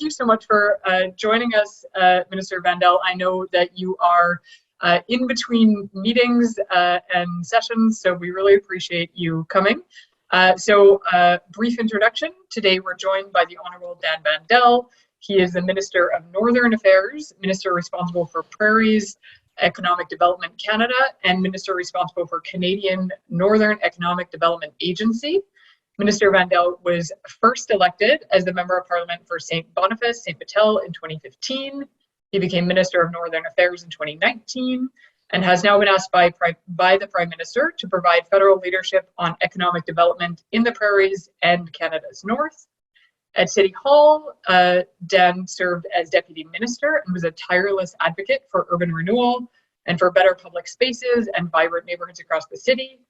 you so much for joining us, Minister Vandal. I know that you are in between meetings and sessions, so we really appreciate you coming. Brief introduction. Today we're joined by the Honourable Dan Vandal. He is the Minister of Northern Affairs, Minister responsible for Prairies, Economic Development Canada, and Minister responsible for Canadian Northern Economic Development Agency. Minister Vandal was first elected as the Member of Parliament for St. Boniface, St. Vital in 2015. He became Minister of Northern Affairs in 2019 and has now been asked by the Prime Minister to provide federal leadership on economic development in the Prairies and Canada's North. At City Hall, Dan served as Deputy Minister and was a tireless advocate for urban renewal and for better public spaces and vibrant neighborhoods across the city.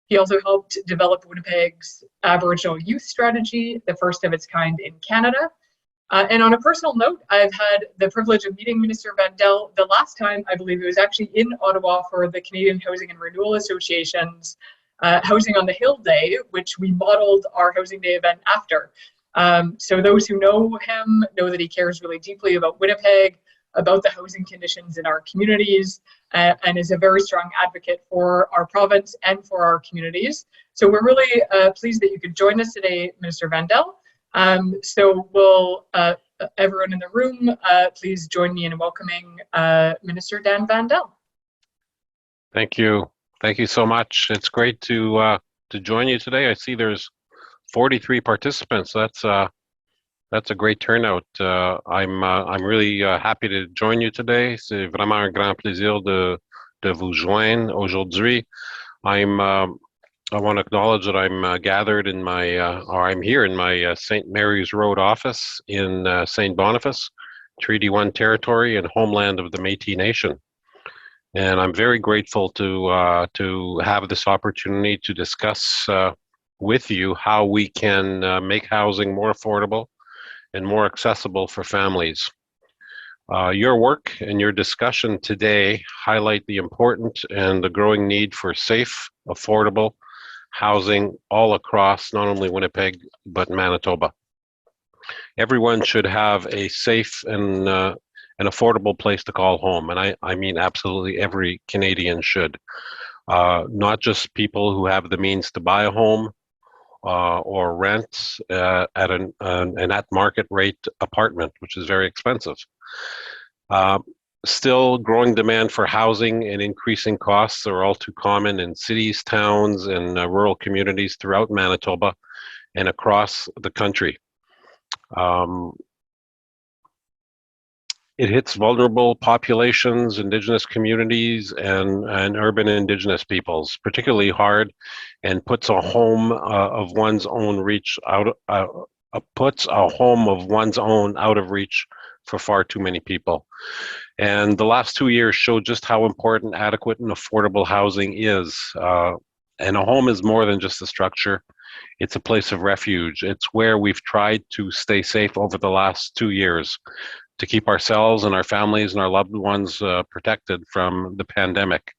He also helped develop Winnipeg's Aboriginal Youth Strategy, the first of its kind in Canada. And on a personal note, I've had the privilege of meeting Minister Vandal the last time. I believe it was actually in Ottawa for the Canadian Housing and Renewal Association's Housing on the Hill Day, which we modeled our Housing Day event after. So those who know him know that he cares really deeply about Winnipeg, about the housing conditions in our communities, and is a very strong advocate for our province and for our communities. So we're really pleased that you could join us today, Minister Vandal. So will everyone in the room please join me in welcoming Minister Dan Vandal. Thank you. Thank you so much. It's great to join you today. I see there's 43 participants. That's a great turnout. I'm really happy to join you today. C'est vraiment un grand plaisir de vous joindre aujourd'hui. I want to acknowledge that I'm gathered in I'm here in my St. Mary's Road office in St. Boniface, Treaty 1 territory and homeland of the Métis Nation. And I'm very grateful to have this opportunity to discuss with you how we can make housing more affordable and more accessible for families. Your work and your discussion today highlight the important and the growing need for safe, affordable housing all across not only Winnipeg, but Manitoba. Everyone should have a safe and an affordable place to call home. And I mean absolutely every Canadian should. Not just people who have the means to buy a home, or rent at an at market rate apartment, which is very expensive. Still, growing demand for housing and increasing costs are all too common in cities, towns, and rural communities throughout Manitoba and across the country. It hits vulnerable populations, Indigenous communities, and urban Indigenous peoples particularly hard, and puts a home of one's own out of reach for far too many people. And the last 2 years show just how important adequate and affordable housing is. And a home is more than just a structure. It's a place of refuge. It's where we've tried to stay safe over the last 2 years, to keep ourselves and our families and our loved ones protected from the pandemic.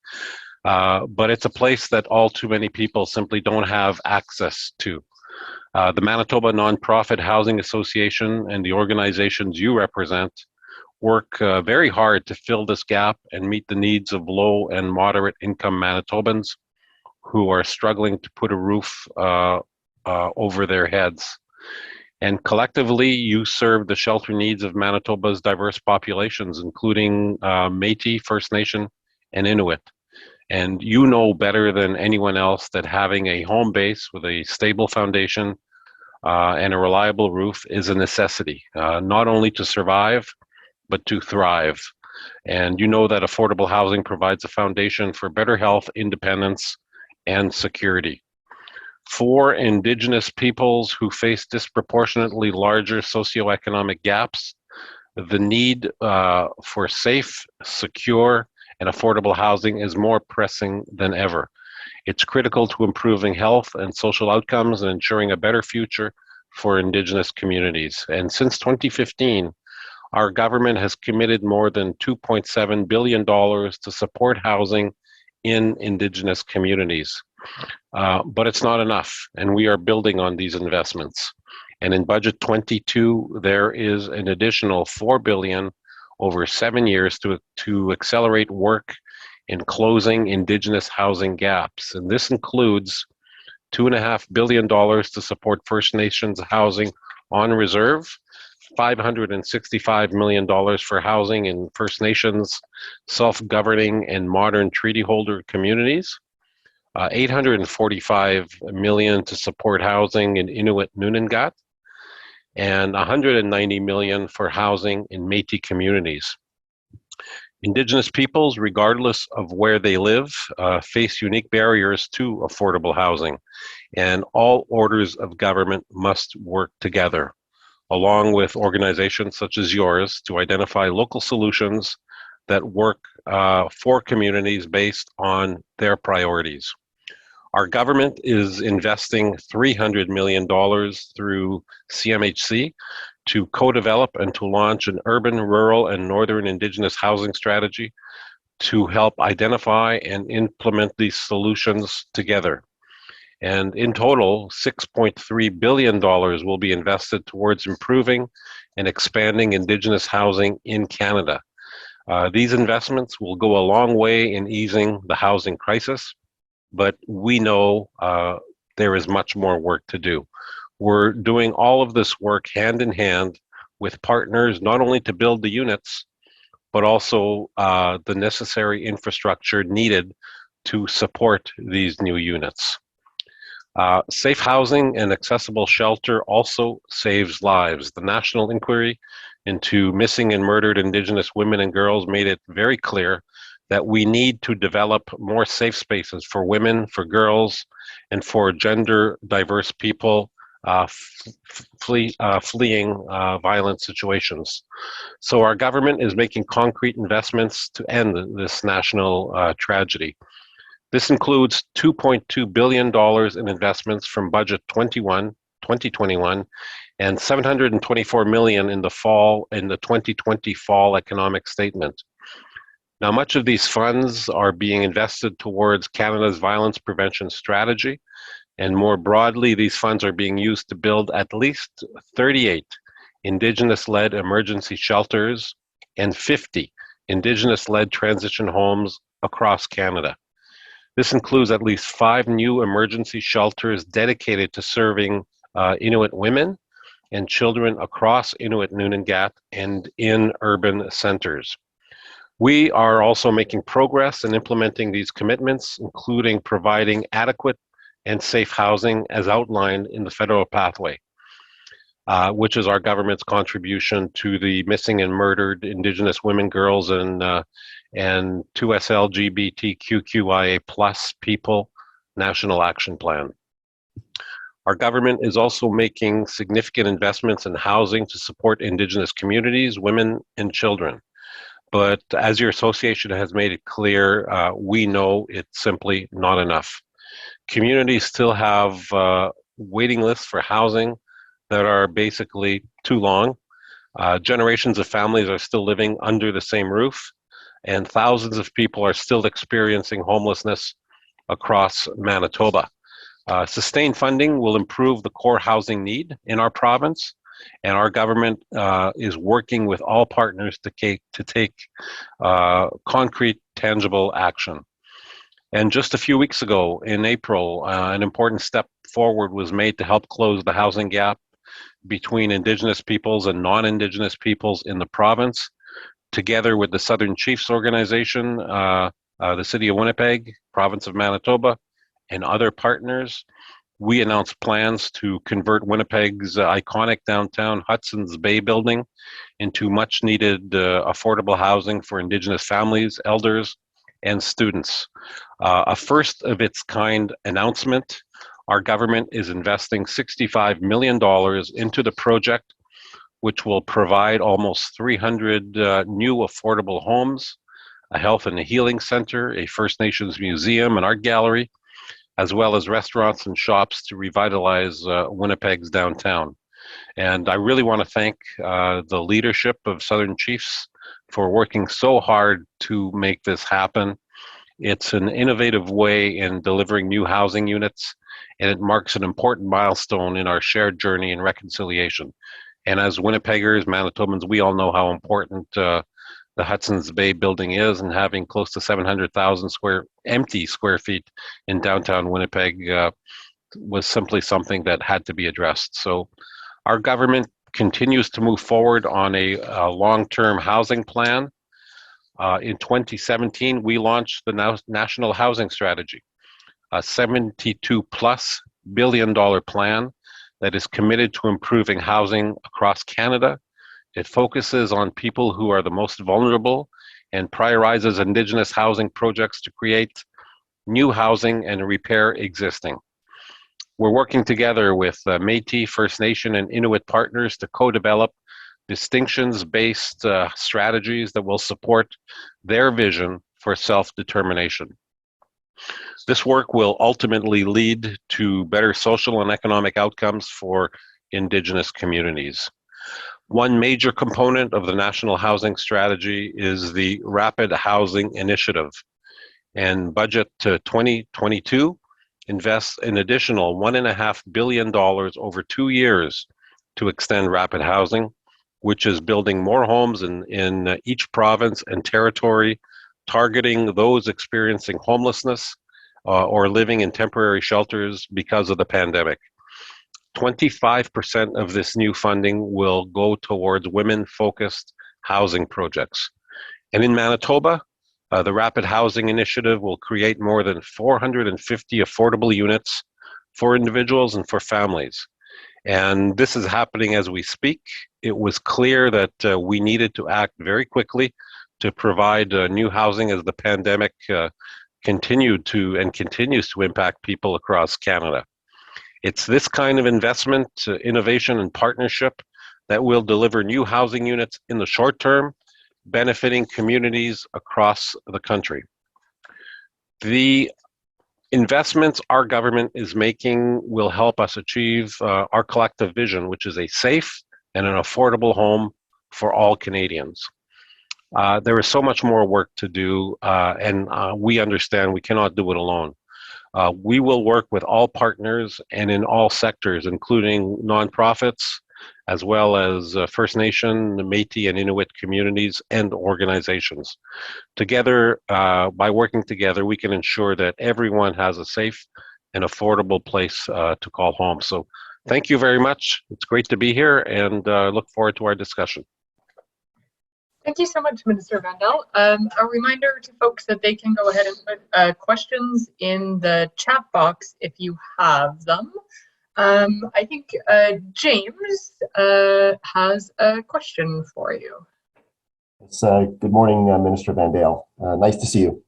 But it's a place that all too many people simply don't have access to. The Manitoba Nonprofit Housing Association and the organizations you represent work very hard to fill this gap and meet the needs of low and moderate income Manitobans who are struggling to put a roof over their heads. And collectively, you serve the shelter needs of Manitoba's diverse populations, including Métis, First Nation, and Inuit. And you know better than anyone else that having a home base with a stable foundation and a reliable roof is a necessity, not only to survive, but to thrive. And you know that affordable housing provides a foundation for better health, independence, and security. For Indigenous peoples who face disproportionately larger socioeconomic gaps, the need for safe, secure, and affordable housing is more pressing than ever. It's critical to improving health and social outcomes and ensuring a better future for Indigenous communities. And since 2015, our government has committed more than $2.7 billion to support housing in Indigenous communities. But it's not enough, and we are building on these investments. And in budget 22, there is an additional $4 billion over 7 years to accelerate work in closing Indigenous housing gaps. And this includes $2.5 billion to support First Nations housing on reserve, $565 million for housing in First Nations, self-governing, and modern treaty holder communities, $845 million to support housing in Inuit Nunangat, and $190 million for housing in Métis communities. Indigenous peoples, regardless of where they live, face unique barriers to affordable housing, and all orders of government must work together, along with organizations such as yours, to identify local solutions that work for communities based on their priorities. Our government is investing $300 million through CMHC to co-develop and to launch an urban, rural, and northern Indigenous housing strategy to help identify and implement these solutions together. And in total, $6.3 billion will be invested towards improving and expanding Indigenous housing in Canada. These investments will go a long way in easing the housing crisis, but we know there is much more work to do. We're doing all of this work hand in hand with partners, not only to build the units, but also the necessary infrastructure needed to support these new units. Safe housing and accessible shelter also saves lives. The National Inquiry into Missing and Murdered Indigenous Women and Girls made it very clear that we need to develop more safe spaces for women, for girls, and for gender diverse people fleeing violent situations. So our government is making concrete investments to end this national tragedy. This includes $2.2 billion in investments from budget 2021 and $724 million in the 2020 fall economic statement. Now, much of these funds are being invested towards Canada's violence prevention strategy, and more broadly, these funds are being used to build at least 38 Indigenous-led emergency shelters and 50 Indigenous-led transition homes across Canada. This includes at least 5 new emergency shelters dedicated to serving Inuit women and children across Inuit Nunangat and in urban centers. We are also making progress in implementing these commitments, including providing adequate and safe housing as outlined in the federal pathway, which is our government's contribution to the missing and murdered Indigenous women, girls, and 2S LGBTQIA+ people National Action Plan. Our government is also making significant investments in housing to support Indigenous communities, women, and children. But as your association has made it clear, we know it's simply not enough. Communities still have waiting lists for housing that are basically too long. Generations of families are still living under the same roof, and thousands of people are still experiencing homelessness across Manitoba. Sustained funding will improve the core housing need in our province, and our government is working with all partners to take concrete, tangible action. And just a few weeks ago, in April, an important step forward was made to help close the housing gap between Indigenous peoples and non-Indigenous peoples in the province, together with the Southern Chiefs Organization, the City of Winnipeg, Province of Manitoba, and other partners. We announced plans to convert Winnipeg's iconic downtown Hudson's Bay building into much needed affordable housing for Indigenous families, elders, and students. A first of its kind announcement, our government is investing $65 million into the project, which will provide almost 300 new affordable homes, a health and a healing center, a First Nations museum, an art gallery, as well as restaurants and shops to revitalize Winnipeg's downtown. And I really want to thank the leadership of Southern Chiefs for working so hard to make this happen. It's an innovative way in delivering new housing units, and it marks an important milestone in our shared journey in reconciliation. And as Winnipeggers, Manitobans, we all know how important the Hudson's Bay building is, and having close to 700,000 empty square feet in downtown Winnipeg was simply something that had to be addressed. So our government continues to move forward on a long-term housing plan. In 2017, we launched the National Housing Strategy, a $72+ billion plan that is committed to improving housing across Canada. It focuses on people who are the most vulnerable and prioritizes Indigenous housing projects to create new housing and repair existing. We're working together with Métis, First Nation, and Inuit partners to co-develop distinctions-based strategies that will support their vision for self-determination. This work will ultimately lead to better social and economic outcomes for Indigenous communities. One major component of the National Housing Strategy is the Rapid Housing Initiative, and budget to 2022 invests an additional $1.5 billion over 2 years to extend rapid housing, which is building more homes in each province and territory, targeting those experiencing homelessness or living in temporary shelters because of the pandemic. 25% of this new funding will go towards women-focused housing projects. And in Manitoba, the Rapid Housing Initiative will create more than 450 affordable units for individuals and for families. And this is happening as we speak. It was clear that we needed to act very quickly to provide new housing as the pandemic continued to and continues to impact people across Canada. It's this kind of investment, innovation, and partnership that will deliver new housing units in the short term, benefiting communities across the country. The investments our government is making will help us achieve our collective vision, which is a safe and an affordable home for all Canadians. There is so much more work to do, and we understand we cannot do it alone. We will work with all partners and in all sectors, including nonprofits, as well as First Nation, Métis, and Inuit communities and organizations. Together, by working together, we can ensure that everyone has a safe and affordable place to call home. So thank you very much. It's great to be here, and look forward to our discussion. Thank you so much, Minister Vandal. A reminder to folks that they can go ahead and put questions in the chat box if you have them. I think James has a question for you. Good morning, Minister Vandal. Nice to see you.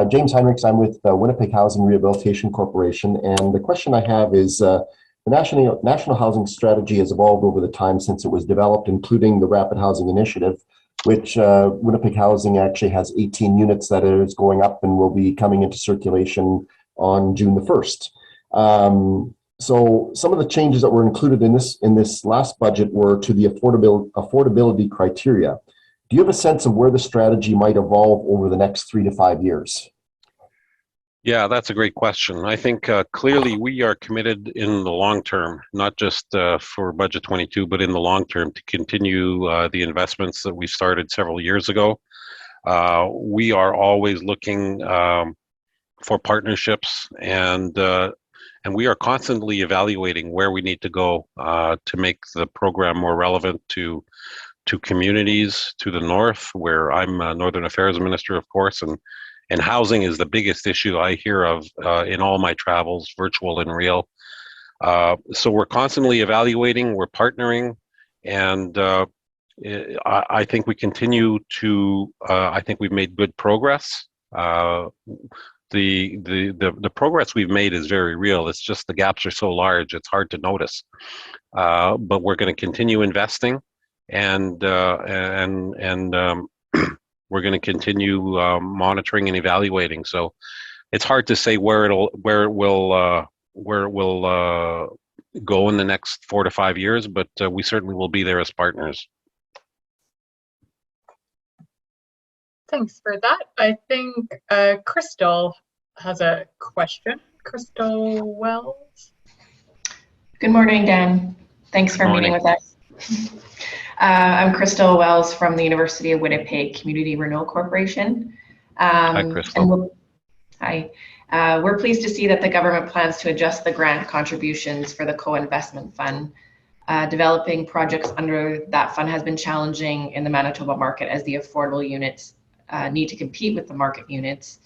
James Heinrichs, I'm with Winnipeg Housing Rehabilitation Corporation, and the question I have is the National Housing Strategy has evolved over the time since it was developed, including the Rapid Housing Initiative, which Winnipeg Housing actually has 18 units that is going up and will be coming into circulation on June the 1st. So some of the changes that were included in this last budget were to the affordability criteria. Do you have a sense of where the strategy might evolve over the next 3 to 5 years? Yeah, that's a great question. I think clearly we are committed in the long term, not just for Budget 22, but in the long term to continue the investments that we started several years ago. We are always looking for partnerships, and we are constantly evaluating where we need to go to make the program more relevant to communities to the north, where I'm Northern Affairs Minister, of course, and housing is the biggest issue I hear of in all my travels, virtual and real. So we're constantly evaluating, we're partnering, and I think we continue to, I think we've made good progress. The progress we've made is very real. It's just the gaps are so large, it's hard to notice. But we're going to continue investing, and we're going to continue monitoring and evaluating. So it's hard to say where it will go in the next 4 to 5 years, but we certainly will be there as partners. Thanks for that. I think Crystal has a question. Crystal Wells. Good morning, Dan. Thanks for meeting with us. I'm Crystal Wells from the University of Winnipeg Community Renewal Corporation. Hi, Crystal. We're pleased to see that the government plans to adjust the grant contributions for the co-investment fund. Developing projects under that fund has been challenging in the Manitoba market as the affordable units need to compete with the market units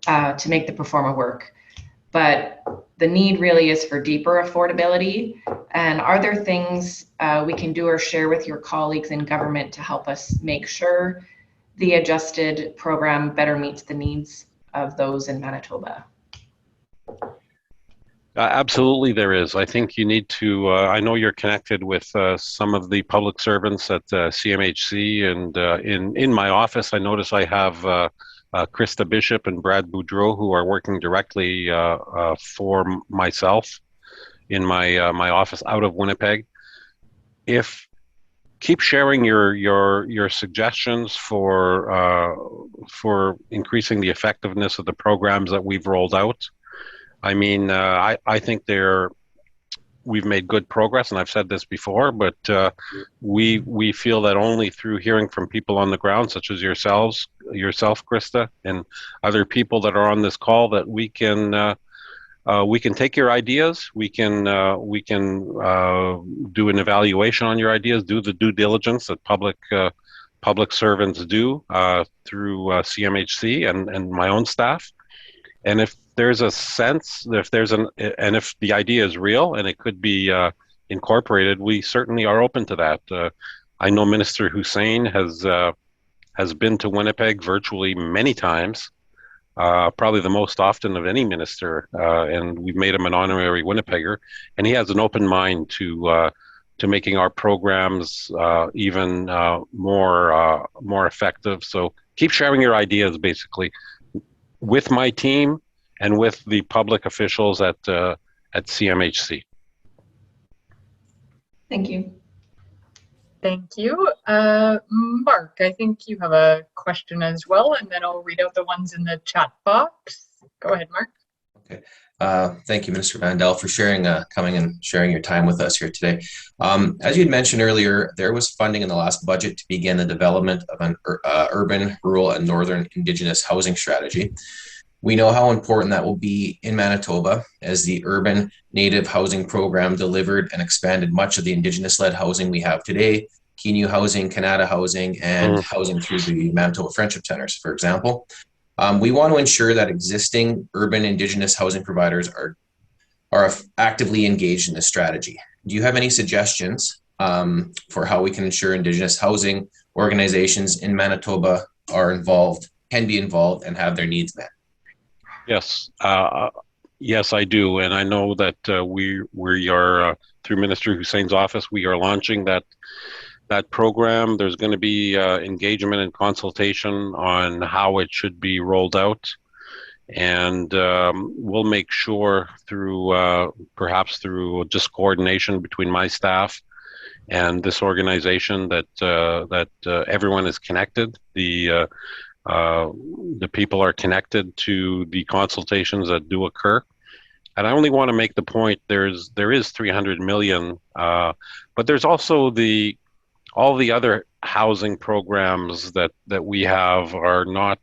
to make the pro forma work. But the need really is for deeper affordability. And are there things we can do or share with your colleagues in government to help us make sure the adjusted program better meets the needs of those in Manitoba? Absolutely, there is. I think you need to, I know you're connected with some of the public servants at CMHC, and in my office, I notice I have Krista Bishop and Brad Boudreau, who are working directly for myself in my office out of Winnipeg. Keep sharing your suggestions for increasing the effectiveness of the programs that we've rolled out. I mean, I think we've made good progress, and I've said this before, but we feel that only through hearing from people on the ground, such as yourself, Krista, and other people that are on this call, that we can take your ideas, we can do an evaluation on your ideas, do the due diligence that public servants do through CMHC and my own staff, and if there's a sense, if the idea is real and it could be incorporated, we certainly are open to that. I know Minister Hussein has been to Winnipeg virtually many times, probably the most often of any minister, and we've made him an honorary Winnipegger, and he has an open mind to making our programs even more effective. So keep sharing your ideas, basically, with my team and with the public officials at CMHC. Thank you. Thank you. Mark, I think you have a question as well, and then I'll read out the ones in the chat box. Go ahead, Mark. Okay. Thank you, Minister Vandal, for coming and sharing your time with us here today. As you had mentioned earlier, there was funding in the last budget to begin the development of an urban, rural, and northern Indigenous housing strategy. We know how important that will be in Manitoba, as the urban native housing program delivered and expanded much of the Indigenous-led housing we have today, Keenu housing, Canada housing, and housing through the Manitoba Friendship Centers, for example. We want to ensure that existing urban Indigenous housing providers are actively engaged in this strategy. Do you have any suggestions for how we can ensure Indigenous housing organizations in Manitoba can be involved, and have their needs met? Yes, yes, I do, and I know that we are through Minister Hussein's office. We are launching that program. There's going to be engagement and consultation on how it should be rolled out, and we'll make sure perhaps through just coordination between my staff and this organization that everyone is connected. The people are connected to the consultations that do occur. And I only want to make the point, there is 300 million, but there's also all the other housing programs that we have are not,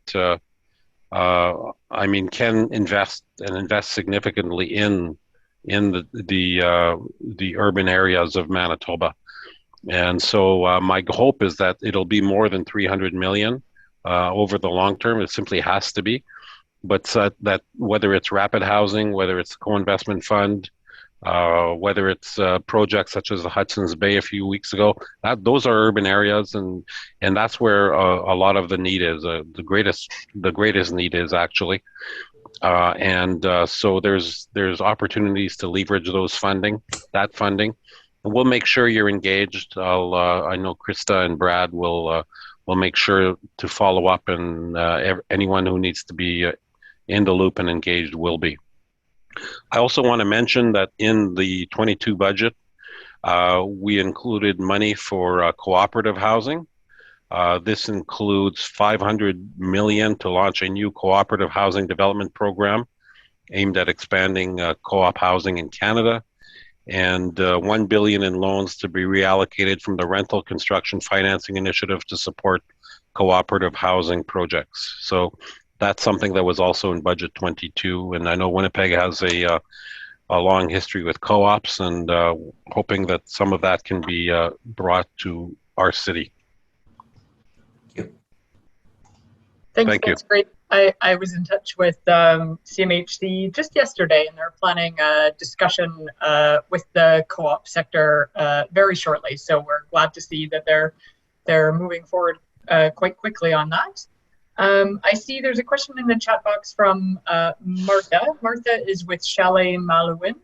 can invest significantly in the urban areas of Manitoba. And so my hope is that it'll be more than 300 million. Over the long term. It simply has to be. But that whether it's rapid housing, whether it's co-investment fund, whether it's projects such as the Hudson's Bay a few weeks ago, those are urban areas, and that's where a lot of the need is. The greatest need is actually, so there's opportunities to leverage that funding, and we'll make sure you're engaged. I know Krista and Brad will make sure to follow up, and anyone who needs to be in the loop and engaged will be. I also want to mention that in the 22 budget, we included money for cooperative housing. This includes $500 million to launch a new cooperative housing development program aimed at expanding co-op housing in Canada, and $1 billion in loans to be reallocated from the rental construction financing initiative to support cooperative housing projects. So that's something that was also in budget 22, and I know Winnipeg has a long history with co-ops, and hoping that some of that can be brought to our city. Thanks, Thank you. that's great. I was in touch with CMHC just yesterday, and they're planning a discussion with the co-op sector very shortly. So we're glad to see that they're moving forward quite quickly on that. I see there's a question in the chat box from Martha. Martha is with Chalet Malouin,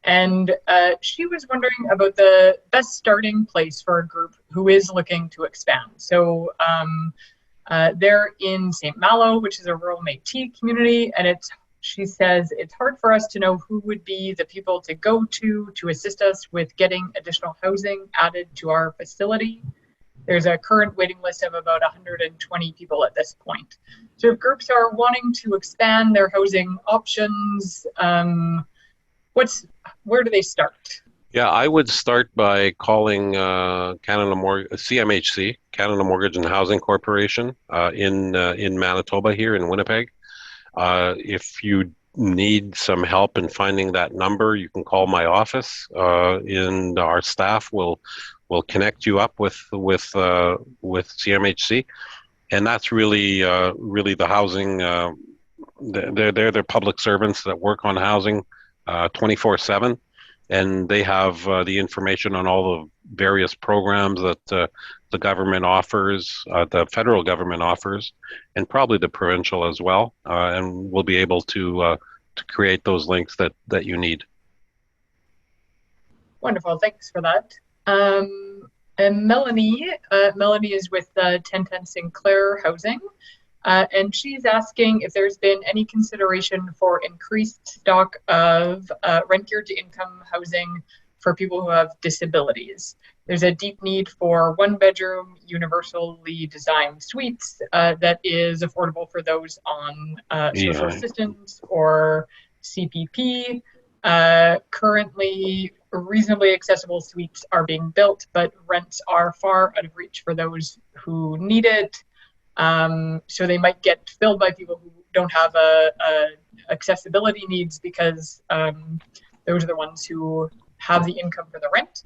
and she was wondering about the best starting place for a group who is looking to expand. So they're in St. Malo, which is a rural Métis community, and she says it's hard for us to know who would be the people to go to assist us with getting additional housing added to our facility. There's a current waiting list of about 120 people at this point. So if groups are wanting to expand their housing options, where do they start? Yeah, I would start by calling CMHC, Canada Mortgage and Housing Corporation, in Manitoba here in Winnipeg. If you need some help in finding that number, you can call my office, and our staff will connect you up with CMHC, and that's really the housing. They're the public servants that work on housing 24/7. And they have the information on all the various programs that the government offers, the federal government offers, and probably the provincial as well. And we'll be able to create those links that you need. Wonderful, thanks for that. And Melanie is with 1010 Sinclair Housing. And she's asking if there's been any consideration for increased stock of rent geared to income housing for people who have disabilities. There's a deep need for 1-bedroom, universally designed suites that is affordable for those on social assistance or CPP. Currently, reasonably accessible suites are being built, but rents are far out of reach for those who need it. So they might get filled by people who don't have accessibility needs because those are the ones who have the income for the rent.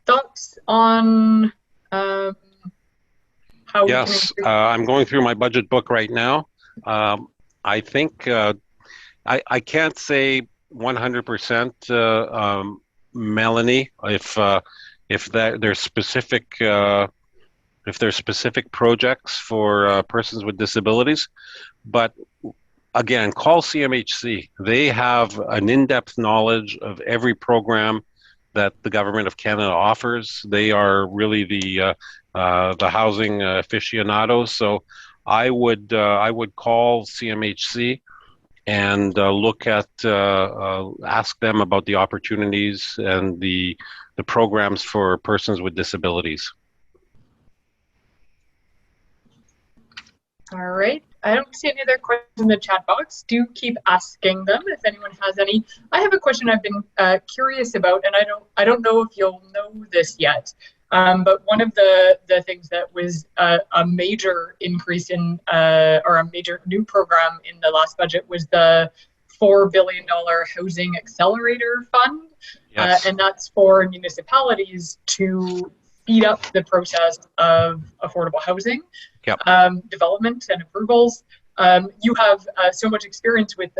Thoughts on how? Yes, I'm going through my budget book right now. I think I can't say 100%, Melanie, if there's specific. If there's specific projects for persons with disabilities, but again, call CMHC. They have an in-depth knowledge of every program that the Government of Canada offers. They are really the housing aficionados. So I would call CMHC and look at ask them about the opportunities and the programs for persons with disabilities. All right. I don't see any other questions in the chat box. Do keep asking them if anyone has any. I have a question I've been curious about, and I don't know if you'll know this yet. But one of the things that was a major increase in or a major new program in the last budget was the $4 billion Housing Accelerator Fund. Yes. And that's for municipalities to speed up the process of affordable housing. Yep. Development and approvals. You have so much experience with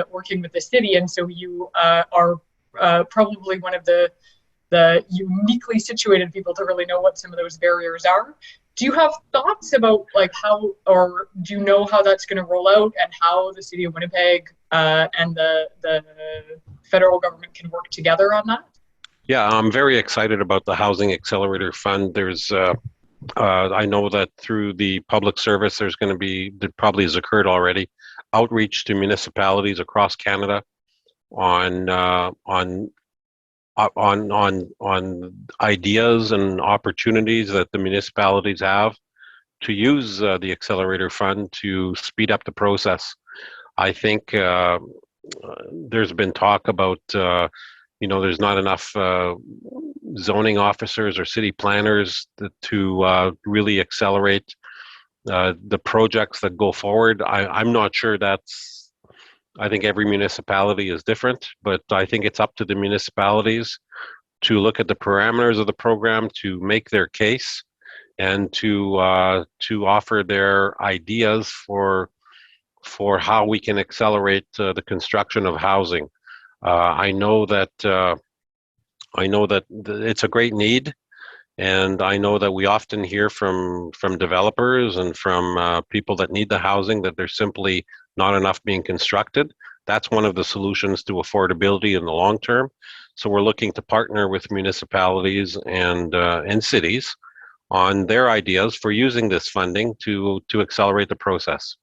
working with the city, and so you are probably one of the uniquely situated people to really know what some of those barriers are. Do you have thoughts about like how, or do you know how that's going to roll out and how the city of Winnipeg and the federal government can work together on that? Yeah, I'm very excited about the Housing Accelerator Fund. There's I know that through the public service, there's going to be, that probably has occurred already, outreach to municipalities across Canada on ideas and opportunities that the municipalities have to use the Accelerator Fund to speed up the process. I think there's been talk about, there's not enough zoning officers or city planners to really accelerate the projects that go forward. I'm not sure I think every municipality is different, but I think it's up to the municipalities to look at the parameters of the program, to make their case, and to offer their ideas for how we can accelerate the construction of housing. I know that it's a great need, and I know that we often hear from developers and from people that need the housing that there's simply not enough being constructed. That's one of the solutions to affordability in the long term. So we're looking to partner with municipalities and cities on their ideas for using this funding to accelerate the process.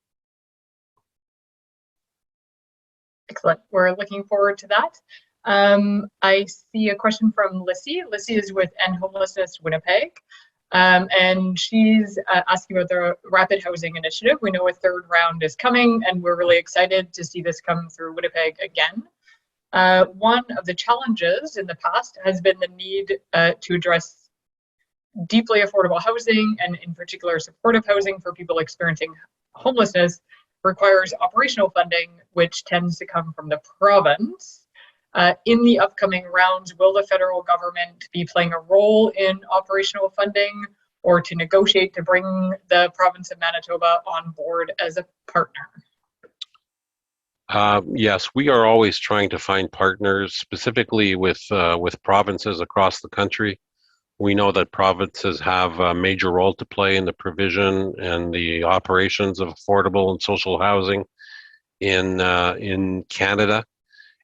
Excellent. We're looking forward to that. I see a question from Lissy. Lissy is with End Homelessness Winnipeg, and she's asking about the Rapid Housing Initiative. We know a third round is coming, and we're really excited to see this come through Winnipeg again. One of the challenges in the past has been the need to address deeply affordable housing, and in particular supportive housing for people experiencing homelessness, requires operational funding, which tends to come from the province. In the upcoming rounds, will the federal government be playing a role in operational funding, or to negotiate to bring the province of Manitoba on board as a partner? Yes, we are always trying to find partners, specifically with provinces across the country. We know that provinces have a major role to play in the provision and the operations of affordable and social housing in Canada,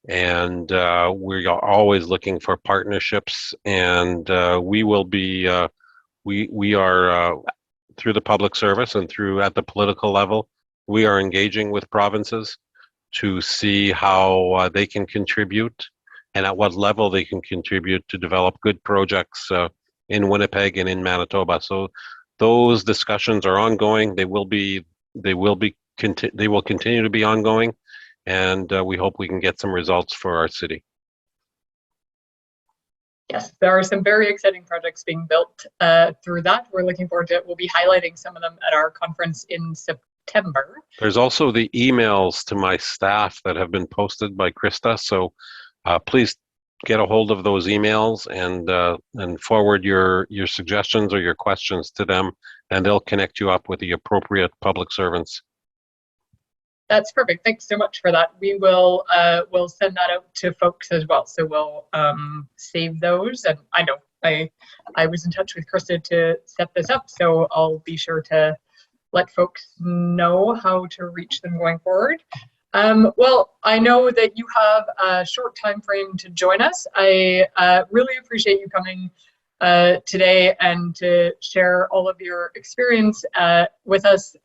and we are always looking for partnerships. And we will be we are through the public service and through at the political level, we are engaging with provinces to see how they can contribute and at what level they can contribute to develop good projects in Winnipeg and in Manitoba. So those discussions are ongoing. They will continue to be ongoing, and we hope we can get some results for our city. Yes, there are some very exciting projects being built through that. We're looking forward to it. We'll be highlighting some of them at our conference in September. There's also the emails to my staff that have been posted by Krista. So please get a hold of those emails and forward your suggestions or your questions to them, and they'll connect you up with the appropriate public servants. That's perfect. Thanks so much for that. We will we'll send that out to folks as well. So we'll save those. And I know I was in touch with Krista to set this up, so I'll be sure to let folks know how to reach them going forward. Well, I know that you have a short time frame to join us. I really appreciate you coming today and to share all of your experience with us.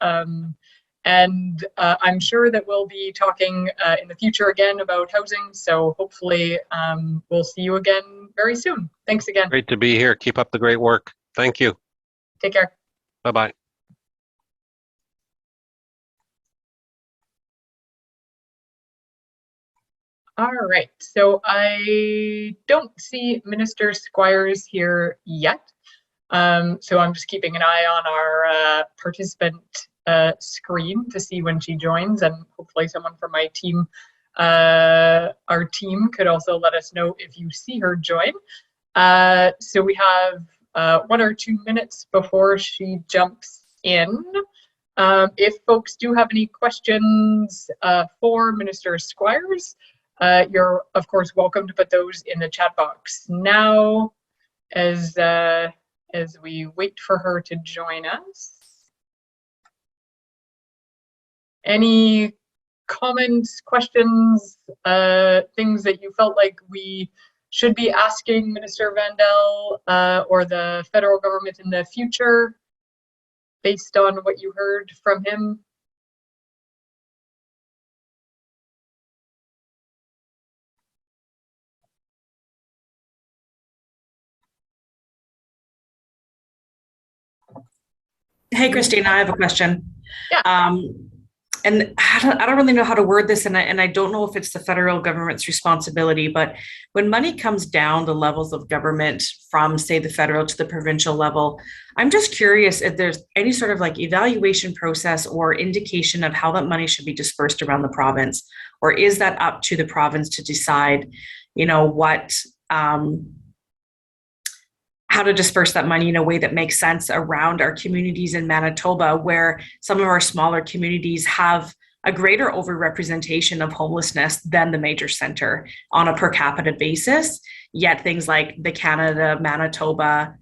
And I'm sure that we'll be talking in the future again about housing. So hopefully we'll see you again very soon. Thanks again. Great to be here. Keep up the great work. Thank you. Take care. Bye-bye. All right, so I don't see Minister Squires here yet. So I'm just keeping an eye on our participant screen to see when she joins, and hopefully someone from my team, our team, could also let us know if you see her join. So we have 1 or 2 minutes before she jumps in. If folks do have any questions for Minister Squires, you're of course welcome to put those in the chat box now as we wait for her to join us. Any comments, questions, things that you felt like we should be asking Minister Vandal or the federal government in the future based on what you heard from him? Hey, Christina, I have a question. Yeah. and I don't really know how to word this, and I don't know if it's the federal government's responsibility, but when money comes down the levels of government from, say, the federal to the provincial level, I'm just curious if there's any sort of like evaluation process or indication of how that money should be dispersed around the province, or is that up to the province to decide, what how to disperse that money in a way that makes sense around our communities in Manitoba, where some of our smaller communities have a greater overrepresentation of homelessness than the major center on a per capita basis. Yet things like the Canada, Manitoba,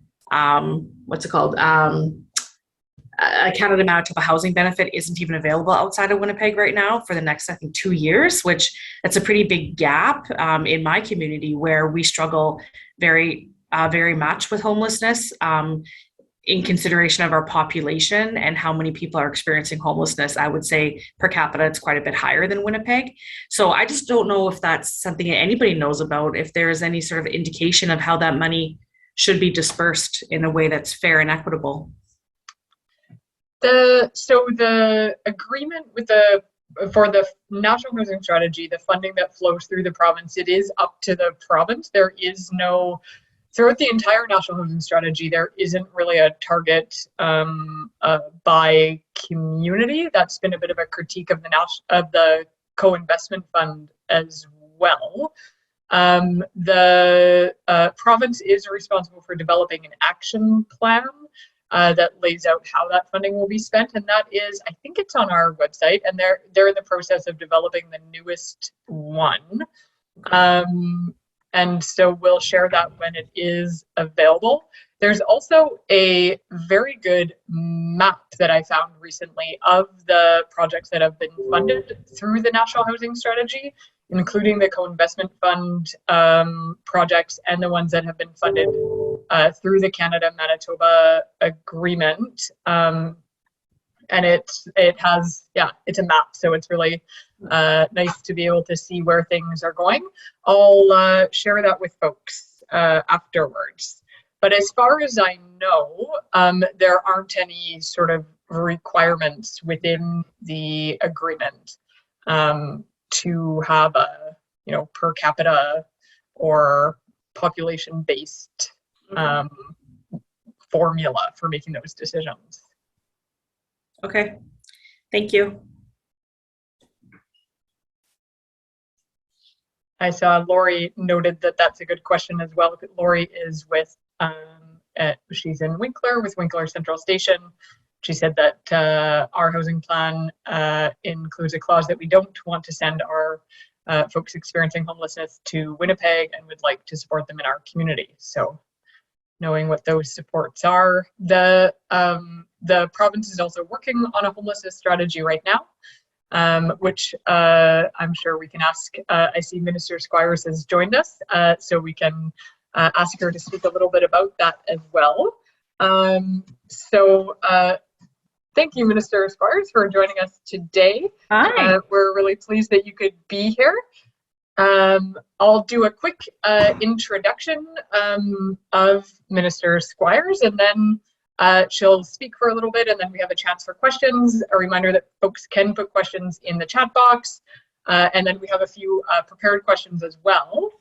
Canada Manitoba housing benefit isn't even available outside of Winnipeg right now for the next, I think, 2 years, which that's a pretty big gap in my community where we struggle very much with homelessness in consideration of our population and how many people are experiencing homelessness. I would say per capita, it's quite a bit higher than Winnipeg. So I just don't know if that's something that anybody knows about, if there is any sort of indication of how that money should be dispersed in a way that's fair and equitable. So the agreement for the National Housing Strategy, the funding that flows through the province, it is up to the province. There is no, throughout the entire National Housing Strategy, there isn't really a target by community. That's been a bit of a critique of the co-investment fund as well. The province is responsible for developing an action plan that lays out how that funding will be spent, and that is, I think it's on our website, and they're in the process of developing the newest one. And so we'll share that when it is available. There's also a very good map that I found recently of the projects that have been funded through the National Housing Strategy, including the co-investment fund projects and the ones that have been funded through the Canada-Manitoba agreement. And it has, it's a map, so it's really nice to be able to see where things are going. I'll share that with folks afterwards. But as far as I know, there aren't any sort of requirements within the agreement to have a, per capita or population-based formula for making those decisions. Okay, thank you. I saw Lori noted that that's a good question as well. Lori is with, she's in Winkler with Winkler Central Station. She said that our housing plan includes a clause that we don't want to send our folks experiencing homelessness to Winnipeg and would like to support them in our community. So knowing what those supports are, the province is also working on a homelessness strategy right now, which I'm sure we can ask. I see Minister Squires has joined us, so we can ask her to speak a little bit about that as well. Thank you, Minister Squires, for joining us today. Hi. We're really pleased that you could be here. I'll do a quick introduction of Minister Squires, and then she'll speak for a little bit, and then we have a chance for questions. A reminder that folks can put questions in the chat box, and then we have a few prepared questions as well.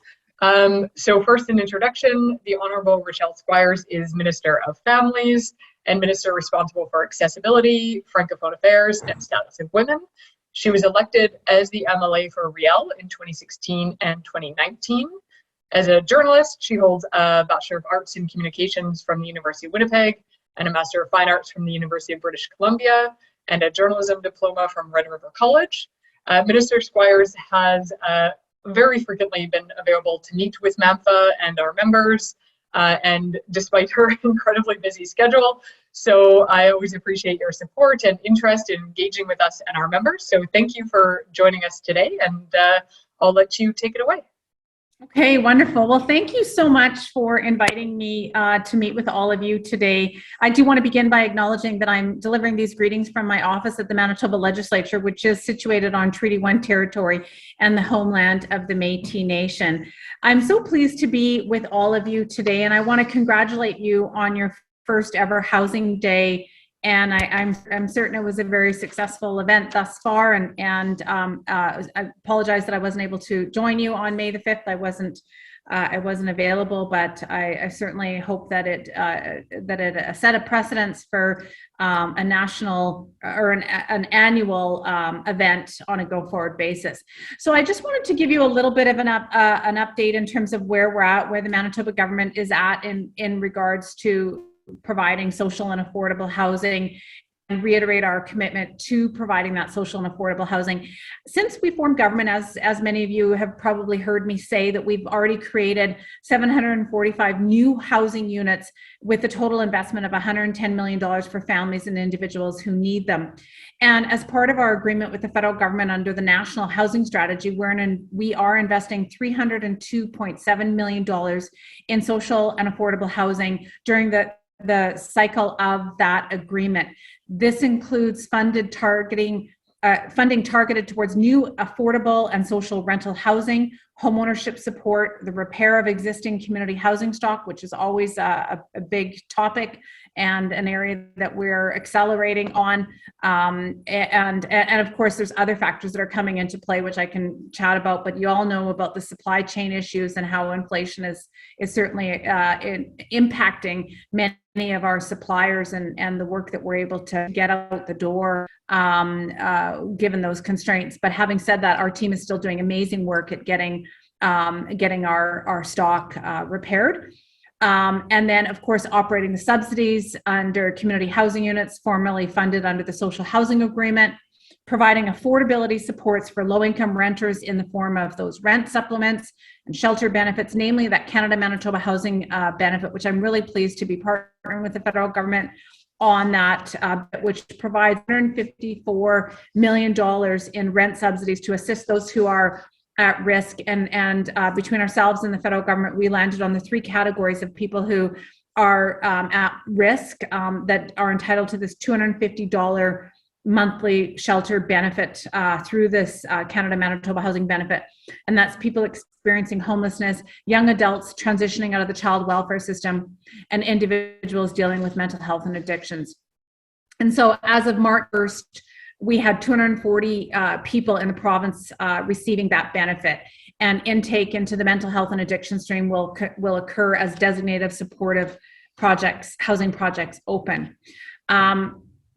So first, an introduction. The Honourable Rochelle Squires is Minister of Families and Minister responsible for accessibility, Francophone affairs, and status of women. She was elected as the MLA for Riel in 2016 and 2019. As a journalist, she holds a Bachelor of Arts in Communications from the University of Winnipeg and a Master of Fine Arts from the University of British Columbia and a journalism diploma from Red River College. Minister Squires has very frequently been available to meet with MAMFA and our members, and despite her incredibly busy schedule. So I always appreciate your support and interest in engaging with us and our members. So thank you for joining us today, and I'll let you take it away. Okay, wonderful. Well, thank you so much for inviting me to meet with all of you today. I do want to begin by acknowledging that I'm delivering these greetings from my office at the Manitoba Legislature, which is situated on Treaty 1 territory and the homeland of the Métis Nation. I'm so pleased to be with all of you today, and I want to congratulate you on your first ever Housing Day And I'm certain it was a very successful event thus far. And I apologize that I wasn't able to join you on May the 5th. I wasn't available, but I certainly hope that it set a precedence for a national or an annual event on a go-forward basis. So I just wanted to give you a little bit of an update in terms of where we're at, where the Manitoba government is at in regards to providing social and affordable housing, and reiterate our commitment to providing that social and affordable housing. Since we formed government, as many of you have probably heard me say, that we've already created 745 new housing units with a total investment of $110 million for families and individuals who need them. And as part of our agreement with the federal government under the National Housing Strategy, we are investing $302.7 million in social and affordable housing during the cycle of that agreement. This includes funding targeted towards new affordable and social rental housing, homeownership support, the repair of existing community housing stock, which is always a big topic and an area that we're accelerating on. And of course, there's other factors that are coming into play, which I can chat about, but you all know about the supply chain issues and how inflation is certainly impacting many of our suppliers and the work that we're able to get out the door given those constraints. But having said that, our team is still doing amazing work at getting our stock repaired. And then, of course, operating the subsidies under community housing units formerly funded under the Social Housing Agreement, providing affordability supports for low-income renters in the form of those rent supplements and shelter benefits, namely that Canada-Manitoba Housing Benefit, which I'm really pleased to be partnering with the federal government on that, which provides $154 million in rent subsidies to assist those who are at risk. And between ourselves and the federal government, we landed on the 3 categories of people who are at risk that are entitled to this $250 monthly shelter benefit through this Canada-Manitoba Housing Benefit. And that's people experiencing homelessness, young adults transitioning out of the child welfare system, and individuals dealing with mental health and addictions. And so as of March 1st, we had 240 people in the province receiving that benefit. And intake into the mental health and addiction stream will occur as designated supportive projects, housing projects open.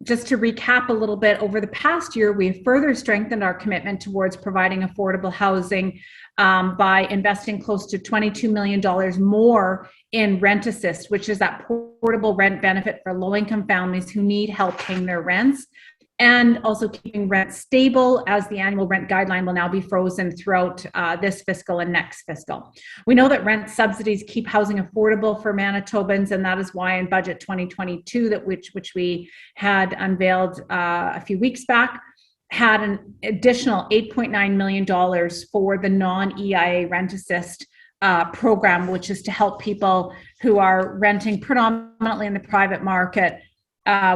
Just to recap a little bit, over the past year, we've further strengthened our commitment towards providing affordable housing by investing close to $22 million more in Rent Assist, which is that portable rent benefit for low-income families who need help paying their rents, and also keeping rent stable, as the annual rent guideline will now be frozen throughout this fiscal and next fiscal. We know that rent subsidies keep housing affordable for Manitobans, and that is why in Budget 2022, which we had unveiled a few weeks back, had an additional $8.9 million for the non-EIA Rent Assist program, which is to help people who are renting predominantly in the private market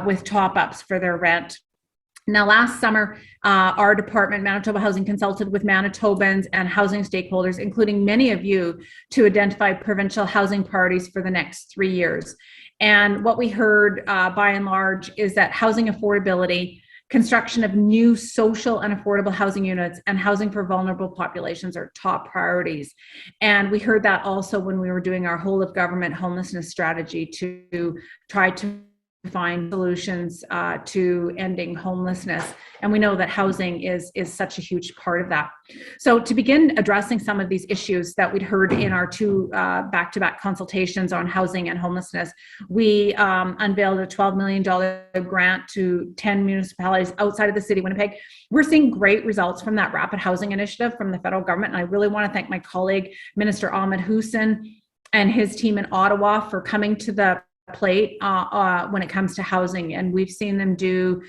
with top-ups for their rent. Now, last summer, our department, Manitoba Housing, consulted with Manitobans and housing stakeholders, including many of you, to identify provincial housing priorities for the next 3 years. And what we heard, by and large, is that housing affordability, construction of new social and affordable housing units, and housing for vulnerable populations are top priorities. And we heard that also when we were doing our whole of government homelessness strategy to try to find solutions to ending homelessness. And we know that housing is such a huge part of that. So to begin addressing some of these issues that we'd heard in our 2 back-to-back consultations on housing and homelessness, we unveiled a $12 million grant to 10 municipalities outside of the city of Winnipeg. We're seeing great results from that rapid housing initiative from the federal government. And I really want to thank my colleague, Minister Ahmed Hussein, and his team in Ottawa for coming to the plate when it comes to housing, and we've seen them do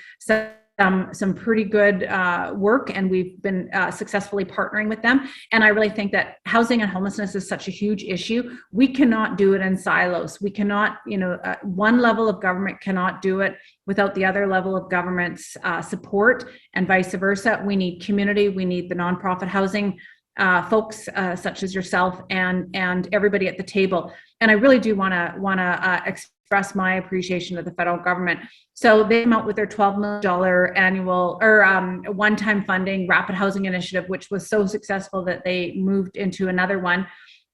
some pretty good work, and we've been successfully partnering with them. And I really think that housing and homelessness is such a huge issue. We cannot do it in silos. We cannot, one level of government cannot do it without the other level of government's support, and vice versa. We need community. We need the nonprofit housing folks such as yourself and everybody at the table. And I really do want to express my appreciation to the federal government. So they came out with their $12 million annual or one-time funding rapid housing initiative, which was so successful that they moved into another one.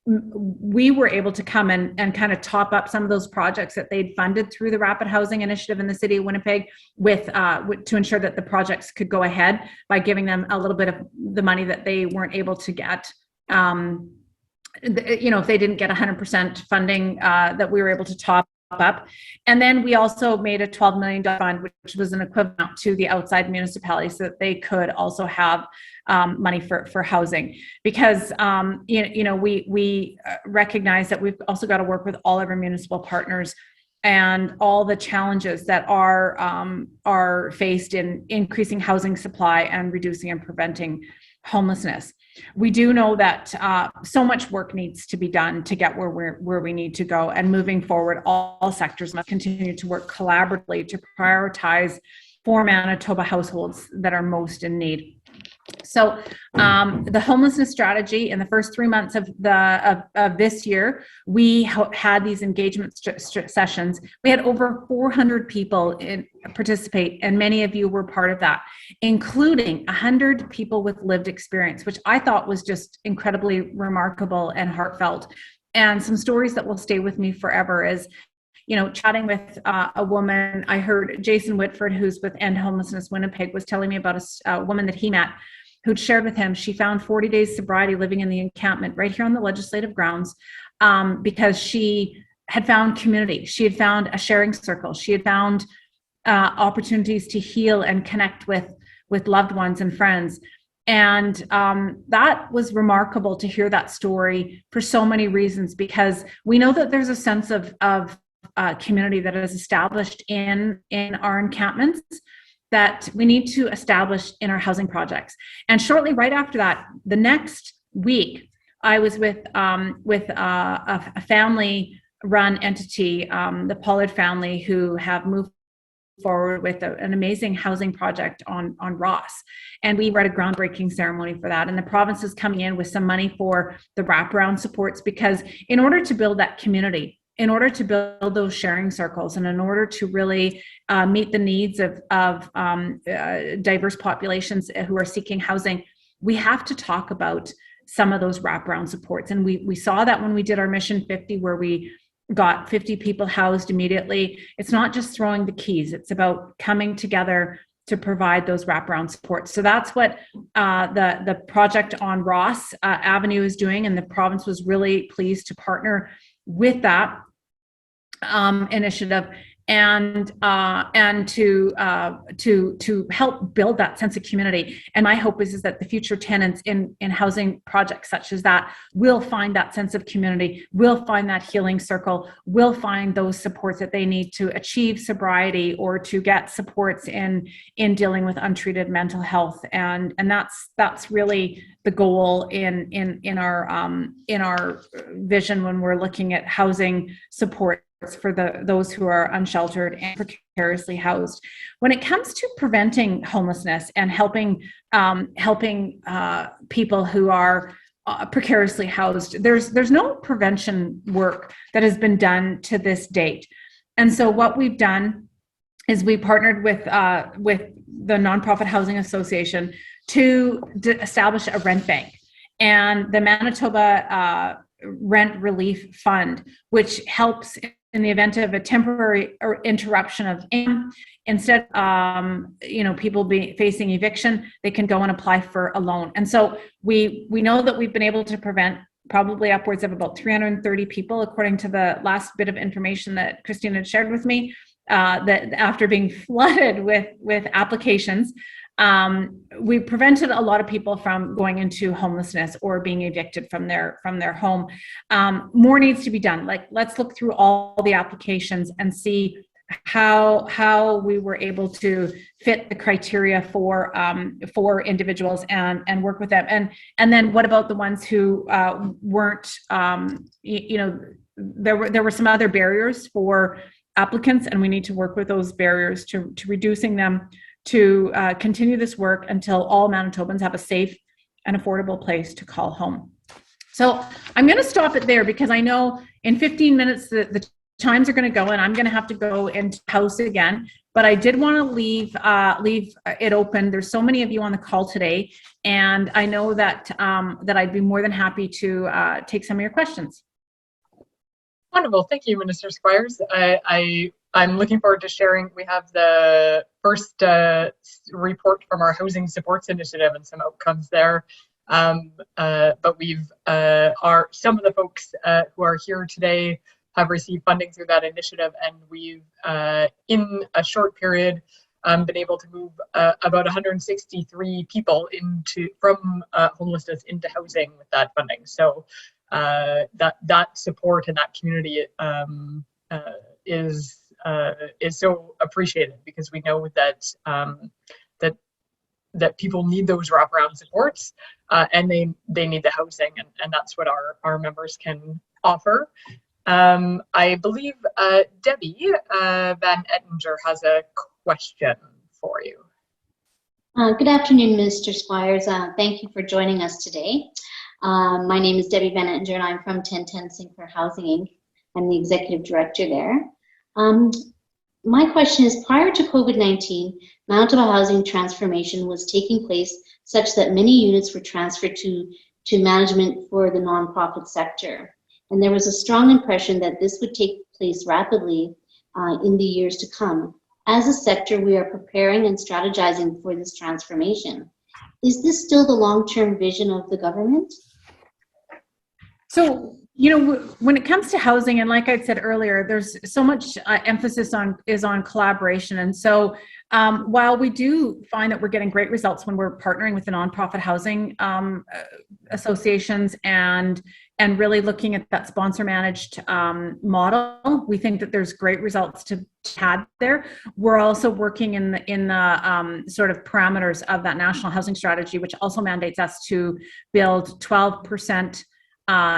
We were able to come and kind of top up some of those projects that they'd funded through the rapid housing initiative in the city of Winnipeg with to ensure that the projects could go ahead by giving them a little bit of the money that they weren't able to get. If they didn't get 100% funding, that we were able to top up. And then we also made a $12 million fund, which was an equivalent to the outside municipalities, so that they could also have money for housing. Because we recognize that we've also got to work with all of our municipal partners and all the challenges that are faced in increasing housing supply and reducing and preventing homelessness. We do know that so much work needs to be done to get where we need to go, and moving forward, all sectors must continue to work collaboratively to prioritize for Manitoba households that are most in need. So the homelessness strategy in the first 3 months of this year, we had these engagement sessions. We had over 400 people participate, and many of you were part of that, including 100 people with lived experience, which I thought was just incredibly remarkable and heartfelt. And some stories that will stay with me forever is, chatting with a woman. I heard Jason Whitford, who's with End Homelessness Winnipeg, was telling me about a woman that he met who'd shared with him she found 40 days sobriety living in the encampment right here on the legislative grounds, because she had found community. She had found a sharing circle. She had found opportunities to heal and connect with loved ones and friends. And that was remarkable to hear that story for so many reasons, because we know that there's a sense of community that is established in our encampments that we need to establish in our housing projects. And shortly right after that, the next week, I was with a family-run entity, the Pollard family, who have moved forward with an amazing housing project on Ross. And we were at a groundbreaking ceremony for that. And the province is coming in with some money for the wraparound supports, because in order to build that community, in order to build those sharing circles, and in order to really meet the needs of diverse populations who are seeking housing, we have to talk about some of those wraparound supports. And we saw that when we did our Mission 50, where we got 50 people housed immediately. It's not just throwing the keys, it's about coming together to provide those wraparound supports. So that's what the project on Ross Avenue is doing, and the province was really pleased to partner with that initiative and to help build that sense of community. And my hope is that the future tenants in housing projects such as that will find that sense of community, will find that healing circle, will find those supports that they need to achieve sobriety or to get supports in dealing with untreated mental health. And that's really the goal in our vision when we're looking at housing support for those who are unsheltered and precariously housed. When it comes to preventing homelessness and helping people who are precariously housed, there's no prevention work that has been done to this date. And so what we've done is we partnered with the Nonprofit Housing Association to establish a rent bank, and the Manitoba Rent Relief Fund, which helps in the event of a temporary or interruption of income. Instead, people facing eviction, they can go and apply for a loan. And so we know that we've been able to prevent probably upwards of about 330 people, according to the last bit of information that Christine had shared with me, that after being flooded with applications, we prevented a lot of people from going into homelessness or being evicted from their home. More needs to be done. Like, let's look through all the applications and see how we were able to fit the criteria for individuals and work with them. And then what about the ones who weren't? There were some other barriers for applicants, and we need to work with those barriers to reducing them, to continue this work until all Manitobans have a safe and affordable place to call home. So I'm going to stop it there, because I know in 15 minutes the chimes are going to go, and I'm going to have to go into house again. But I did want to leave it open. There's so many of you on the call today, and I know that that I'd be more than happy to take some of your questions. Wonderful. Thank you, Minister Squires. I'm looking forward to sharing. We have the first report from our Housing Supports Initiative and some outcomes there. But we've some of the folks who are here today have received funding through that initiative, and we've in a short period been able to move about 163 people from homelessness into housing with that funding. So that support in that community is so appreciated, because we know that that people need those wraparound supports, and they need the housing, and that's what our members can offer. I believe Debbie Van Ettinger has a question for you. Good afternoon, Minister Squires. Thank you for joining us today. My name is Debbie Van Ettinger, and I'm from 1010 Sinclair Housing Inc. I'm the executive director there. My question is, prior to COVID-19, Manitoba housing transformation was taking place such that many units were transferred to management for the nonprofit sector. And there was a strong impression that this would take place rapidly in the years to come. As a sector, we are preparing and strategizing for this transformation. Is this still the long-term vision of the government? So, when it comes to housing, and like I said earlier, there's so much emphasis on collaboration. And so while we do find that we're getting great results when we're partnering with the nonprofit housing associations and really looking at that sponsor managed model, we think that there's great results to had there. We're also working in the sort of parameters of that national housing strategy, which also mandates us to build 12%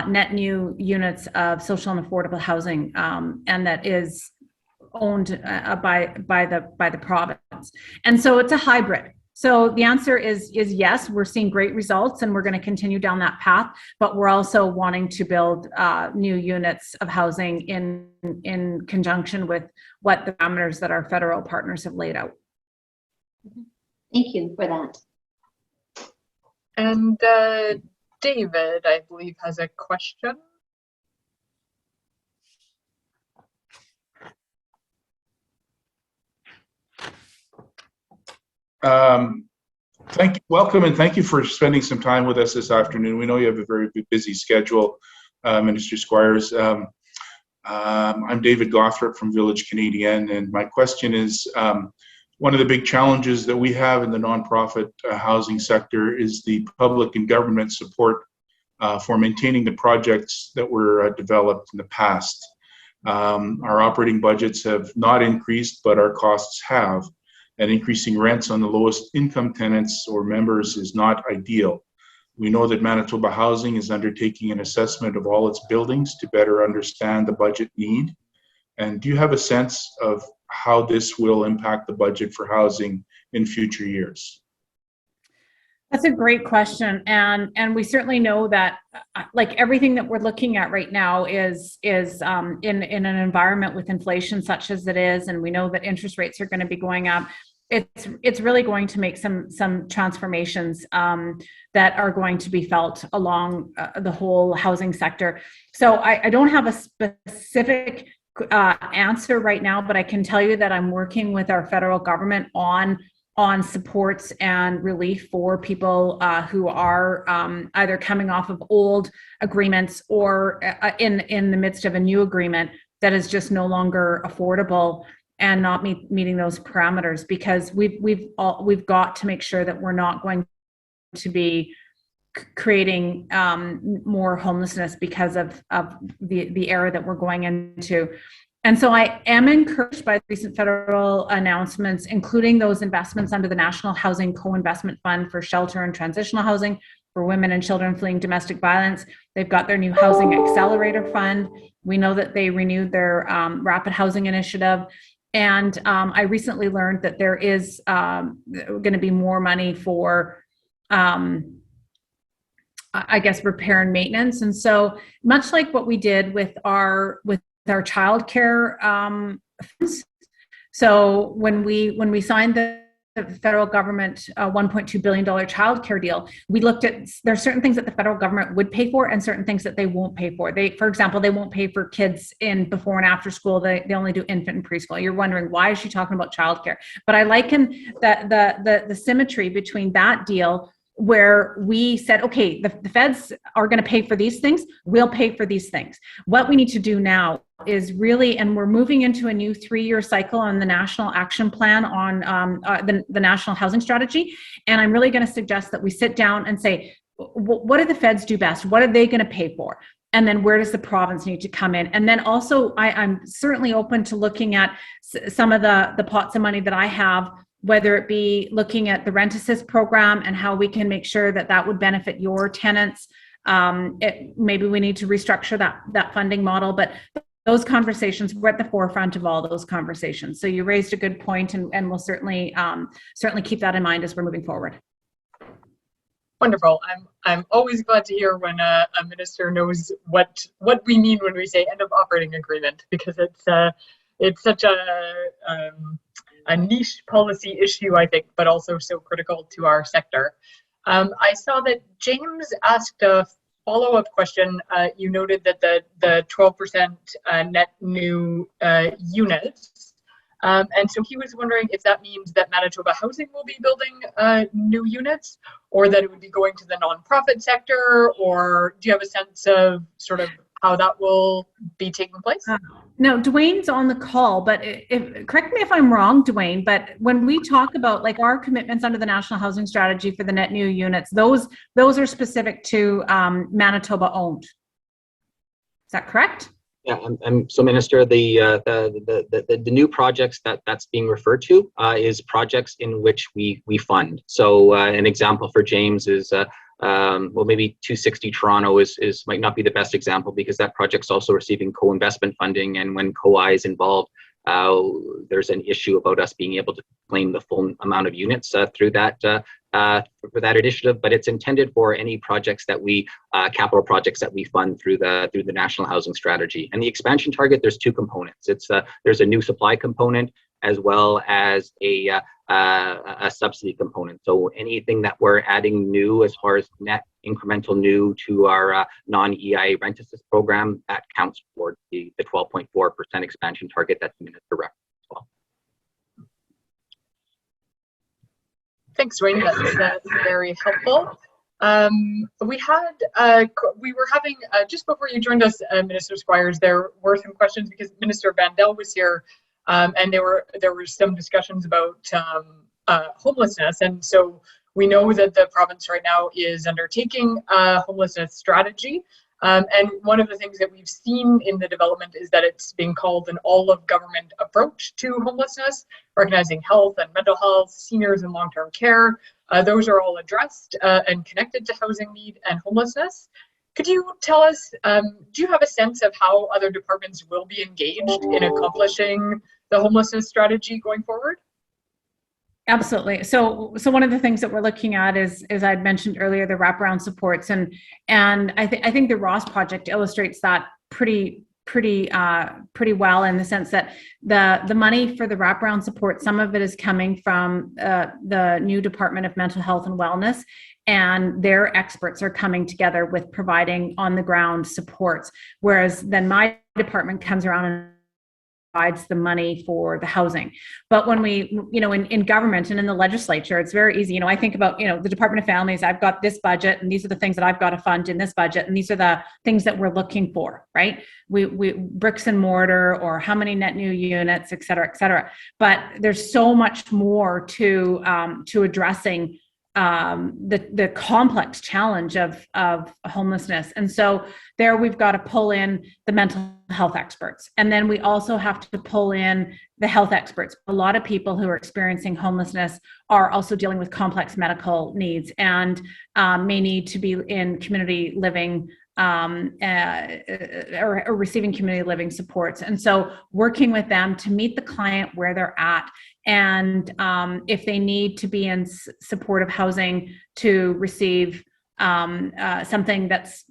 net new units of social and affordable housing, and that is owned by the province. And so it's a hybrid. So the answer is yes, we're seeing great results, and we're going to continue down that path, but we're also wanting to build new units of housing in conjunction with what the parameters that our federal partners have laid out. Thank you for that. And David, I believe, has a question. Welcome, and thank you for spending some time with us this afternoon. We know you have a very busy schedule, Minister Squires. I'm David Gothrop from Village Canadian, and my question is, one of the big challenges that we have in the nonprofit housing sector is the public and government support for maintaining the projects that were developed in the past. Our operating budgets have not increased, but our costs have. And increasing rents on the lowest income tenants or members is not ideal. We know that Manitoba Housing is undertaking an assessment of all its buildings to better understand the budget need. And do you have a sense of how this will impact the budget for housing in future years? That's a great question, and we certainly know that, like everything that we're looking at right now is in an environment with inflation such as it is, and we know that interest rates are going to be going up. It's really going to make some transformations that are going to be felt along the whole housing sector. So I don't have a specific answer right now, but I can tell you that I'm working with our federal government on supports and relief for people who are either coming off of old agreements or in the midst of a new agreement that is just no longer affordable and not meeting those parameters, because we've got to make sure that we're not going to be creating more homelessness because of the era that we're going into. And so I am encouraged by the recent federal announcements, including those investments under the National Housing Co-Investment Fund for shelter and transitional housing for women and children fleeing domestic violence. They've got their new Housing Accelerator Fund. We know that they renewed their Rapid Housing Initiative. And I recently learned that there is going to be more money for, I guess, repair and maintenance. And so much like what we did with our childcare funds. So when we signed the federal government $1.2 billion childcare deal, we looked at, there's certain things that the federal government would pay for and certain things that they won't pay for. For example, they won't pay for kids in before and after school. They only do infant and preschool. You're wondering, why is she talking about childcare? But I liken that the symmetry between that deal, where we said, okay, the feds are going to pay for these things, we'll pay for these things. What we need to do now is really, and we're moving into a new 3-year cycle on the National Action Plan on the National Housing Strategy. And I'm really going to suggest that we sit down and say, what do the feds do best? What are they going to pay for? And then where does the province need to come in? And then also, I'm certainly open to looking at some of the pots of money that I have, whether it be looking at the rent assist program and how we can make sure that that would benefit your tenants. Maybe we need to restructure that funding model, but those conversations, we're at the forefront of all those conversations. So you raised a good point, and we'll certainly keep that in mind as we're moving forward. Wonderful. I'm always glad to hear when a minister knows what we mean when we say end of operating agreement, because it's such a niche policy issue, I think, but also so critical to our sector. I saw that James asked a follow-up question. You noted that the 12% net new units, and so he was wondering if that means that Manitoba Housing will be building new units, or that it would be going to the nonprofit sector, or do you have a sense of sort of how that will be taking place? No, Dwayne's on the call, but correct me if I'm wrong, Dwayne, but when we talk about like our commitments under the National Housing Strategy for the net new units, those are specific to Manitoba owned. Is that correct? Yeah, so Minister, the new projects that's being referred to is projects in which we fund. So an example for James is well, maybe 260 Toronto is might not be the best example, because that project's also receiving co-investment funding, and when COI is involved, there's an issue about us being able to claim the full amount of units through that for that initiative. But it's intended for any projects that we capital projects that we fund through the National Housing Strategy. And the expansion target, there's two components. There's a new supply component as well as a subsidy component. So anything that we're adding new as far as net incremental new to our non-EIA rent assist program, that counts towards the 12.4% expansion target that the Minister referenced as well. Thanks, Dwayne. That's very helpful. We were having just before you joined us, Minister Squires, there were some questions because Minister Vandal was here. And there were some discussions about homelessness, and so we know that the province right now is undertaking a homelessness strategy. And one of the things that we've seen in the development is that it's being called an all-of-government approach to homelessness, recognizing health and mental health, seniors and long-term care. Those are all addressed and connected to housing need and homelessness. Could you tell us, do you have a sense of how other departments will be engaged in accomplishing the homelessness strategy going forward? Absolutely. So one of the things that we're looking at is, as I'd mentioned earlier, the wraparound supports, and I think the Ross project illustrates that pretty well, in the sense that the money for the wraparound support, some of it is coming from the new Department of Mental Health and Wellness, and their experts are coming together with providing on the ground supports, whereas then my department comes around and provides the money for the housing. But when we, in government and in the legislature, it's very easy. I think about, the Department of Families, I've got this budget and these are the things that I've got to fund in this budget. And these are the things that we're looking for, right? We bricks and mortar, or how many net new units, et cetera, et cetera. But there's so much more to addressing the complex challenge of homelessness. And so there we've got to pull in the mental health experts. And then we also have to pull in the health experts. A lot of people who are experiencing homelessness are also dealing with complex medical needs and may need to be in community living or receiving community living supports. And so working with them to meet the client where they're at. And if they need to be in supportive housing to receive something that's,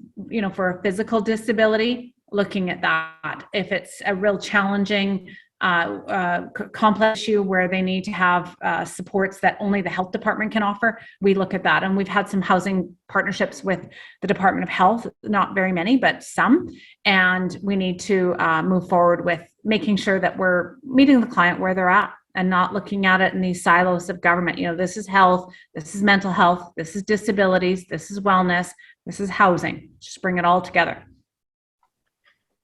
for a physical disability, looking at that. If it's a real challenging, complex issue where they need to have supports that only the health department can offer, we look at that. And we've had some housing partnerships with the Department of Health, not very many, but some. And we need to move forward with making sure that we're meeting the client where they're at and not looking at it in these silos of government. You know, this is health, this is mental health, this is disabilities, this is wellness, this is housing. Just bring it all together.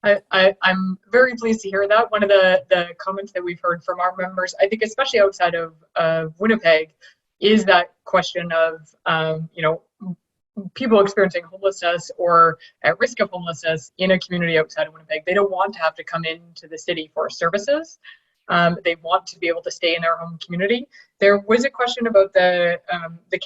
I'm very pleased to hear that. One of the comments that we've heard from our members, I think especially outside of Winnipeg, is that question of, you know, people experiencing homelessness or at risk of homelessness in a community outside of Winnipeg. They don't want to have to come into the city for services. They want to be able to stay in their home community. There was a question about the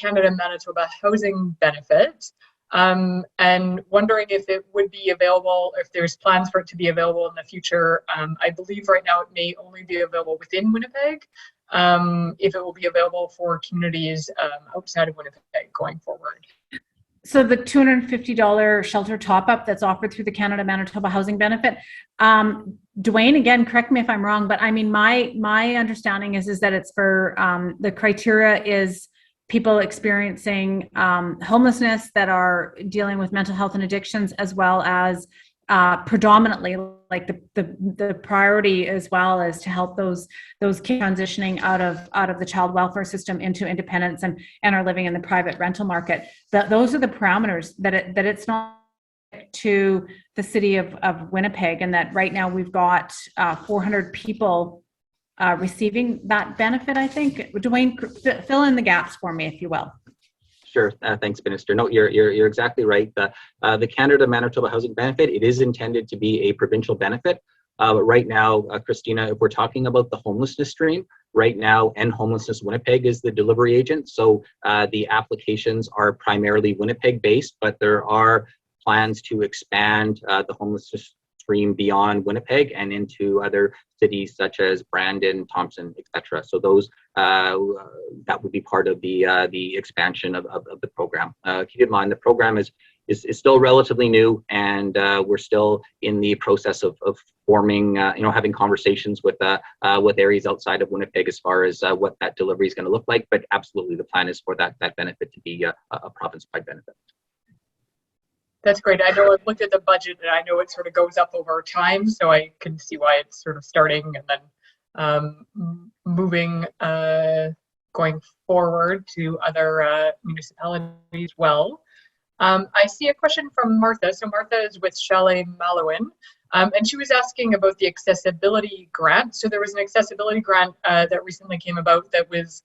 Canada-Manitoba housing benefit. And wondering if it would be available, if there's plans for it to be available in the future. I believe right now it may only be available within Winnipeg. If it will be available for communities outside of Winnipeg going forward. So the $250 shelter top-up that's offered through the Canada-Manitoba housing benefit, Dwayne, again, correct me if I'm wrong, but I mean, my understanding is that it's for, the criteria is people experiencing homelessness that are dealing with mental health and addictions, as well as predominantly, like the priority as well is to help those kids transitioning out of the child welfare system into independence and are living in the private rental market. Those are the parameters that it's not to the city of Winnipeg, and that right now we've got 400 people receiving that benefit, I think. Dwayne, fill in the gaps for me, if you will. Sure. Thanks, Minister. No, you're exactly right. The Canada-Manitoba housing benefit, it is intended to be a provincial benefit. But right now, Christina, if we're talking about the homelessness stream, right now, End Homelessness Winnipeg is the delivery agent. So the applications are primarily Winnipeg-based, but there are plans to expand the homelessness stream beyond Winnipeg and into other cities such as Brandon, Thompson, etc. So those that would be part of the expansion of the program. Keep in mind the program is still relatively new, and we're still in the process of forming, having conversations with areas outside of Winnipeg as far as what that delivery is going to look like. But absolutely, the plan is for that benefit to be a province-wide benefit. That's great. I know I've looked at the budget and I know it sort of goes up over time, so I can see why it's sort of starting and then moving, going forward to other municipalities well. I see a question from Martha. So Martha is with Chalet Malowin, and she was asking about the accessibility grant. So there was an accessibility grant that recently came about that was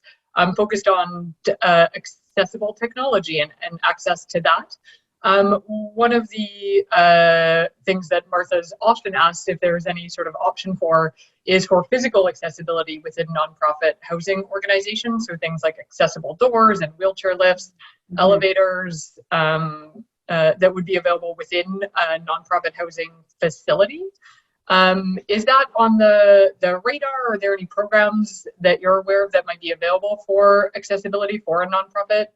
focused on accessible technology and access to that. One of the things that Martha's often asked if there's any sort of option for is for physical accessibility within nonprofit housing organizations. So things like accessible doors and wheelchair lifts, elevators that would be available within a nonprofit housing facility. Is that on the radar? Are there any programs that you're aware of that might be available for accessibility for a nonprofit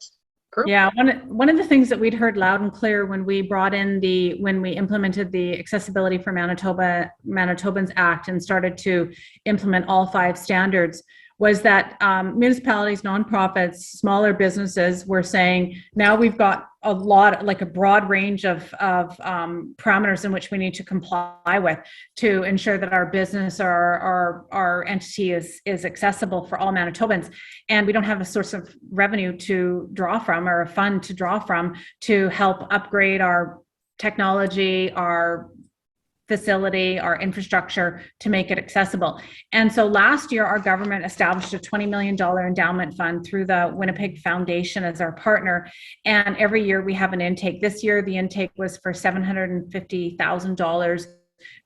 group? Yeah, one of the things that we'd heard loud and clear when we implemented the Accessibility for Manitobans Act and started to implement all 5 standards was that municipalities, nonprofits, smaller businesses were saying, now we've got a broad range of parameters in which we need to comply with to ensure that our business or our entity is accessible for all Manitobans. And we don't have a source of revenue to draw from or a fund to draw from to help upgrade our technology, our facility, our infrastructure to make it accessible. And so last year, our government established a $20 million endowment fund through the Winnipeg Foundation as our partner. And every year we have an intake. This year, the intake was for $750,000,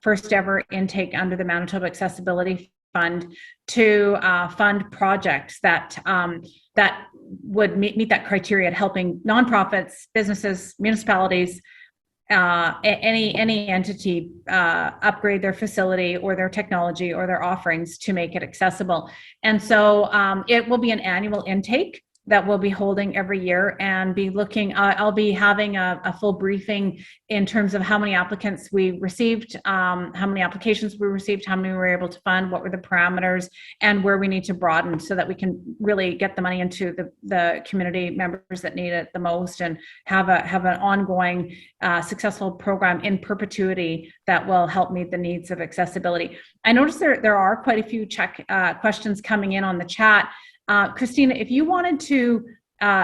first ever intake under the Manitoba Accessibility Fund to fund projects that would meet that criteria, helping nonprofits, businesses, municipalities, any entity upgrade their facility or their technology or their offerings to make it accessible. And so it will be an annual intake. that we'll be holding every year and be looking, I'll be having a full briefing in terms of how many applicants we received, how many applications we received, how many we were able to fund, what were the parameters, and where we need to broaden so that we can really get the money into the community members that need it the most, and have an ongoing successful program in perpetuity that will help meet the needs of accessibility. I noticed there are quite a few questions coming in on the chat. Christina, if you wanted to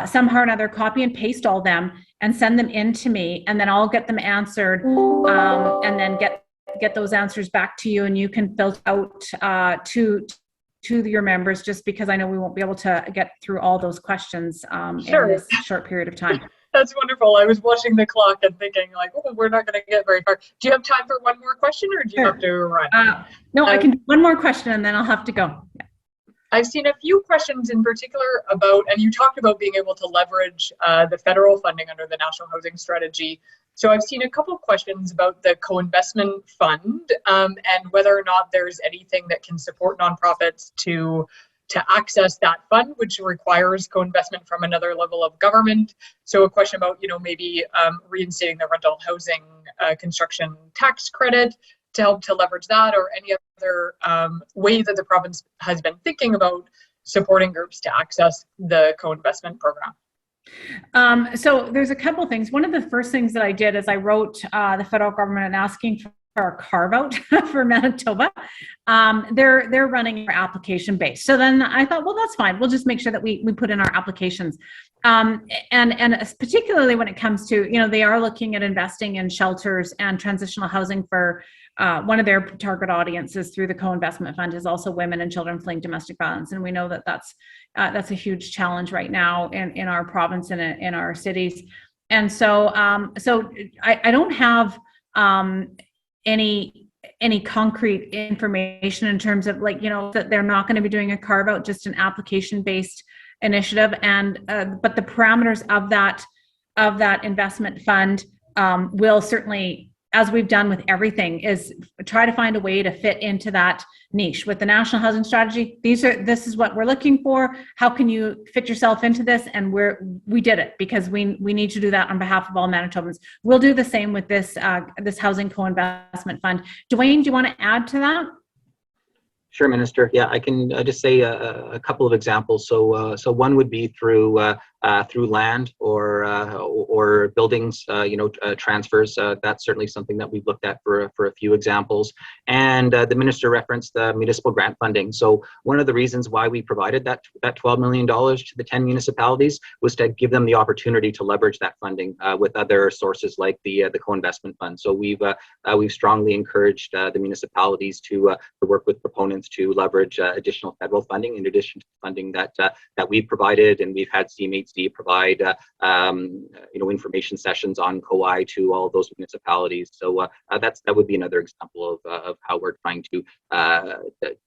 somehow or another copy and paste all them and send them in to me, and then I'll get them answered, and then get those answers back to you, and you can filter out to your members, just because I know we won't be able to get through all those questions Sure. in this short period of time. That's wonderful. I was watching the clock and thinking like, oh, we're not going to get very far. Do you have time for one more question, or do you have to run? No, I can do one more question and then I'll have to go. Yeah. I've seen a few questions in particular about, and you talked about being able to leverage the federal funding under the National Housing Strategy. So I've seen a couple of questions about the co-investment fund, and whether or not there's anything that can support nonprofits to access that fund, which requires co-investment from another level of government. So a question about, maybe reinstating the rental housing construction tax credit to help to leverage that, or any other way that the province has been thinking about supporting groups to access the co-investment program. So there's a couple things. One of the first things that I did is I wrote the federal government and asking for a carve out for Manitoba. They're running our application base. So then I thought, well, that's fine. We'll just make sure that we put in our applications. And particularly when it comes to, they are looking at investing in shelters and transitional housing for one of their target audiences through the co-investment fund is also women and children fleeing domestic violence. And we know that that's a huge challenge right now in our province and in our cities. And so I don't have any concrete information in terms of that they're not going to be doing a carve out, just an application based initiative. And but the parameters of that investment fund will certainly, as we've done with everything, is try to find a way to fit into that niche. With the National Housing Strategy, this is what we're looking for. How can you fit yourself into this? And we did it because we need to do that on behalf of all Manitobans. We'll do the same with this housing co-investment fund. Dwayne, do you want to add to that? Sure, Minister. Yeah, I can just say a couple of examples. So one would be through land or buildings, transfers. That's certainly something that we've looked at for a few examples. And the Minister referenced the municipal grant funding. So one of the reasons why we provided that $12 million to the 10 municipalities was to give them the opportunity to leverage that funding with other sources like the co-investment fund. So we've strongly encouraged the municipalities to work with proponents to leverage additional federal funding in addition to funding that we've provided, and we've had CMHC provide information sessions on COI to all of those municipalities. So that would be another example of how we're trying to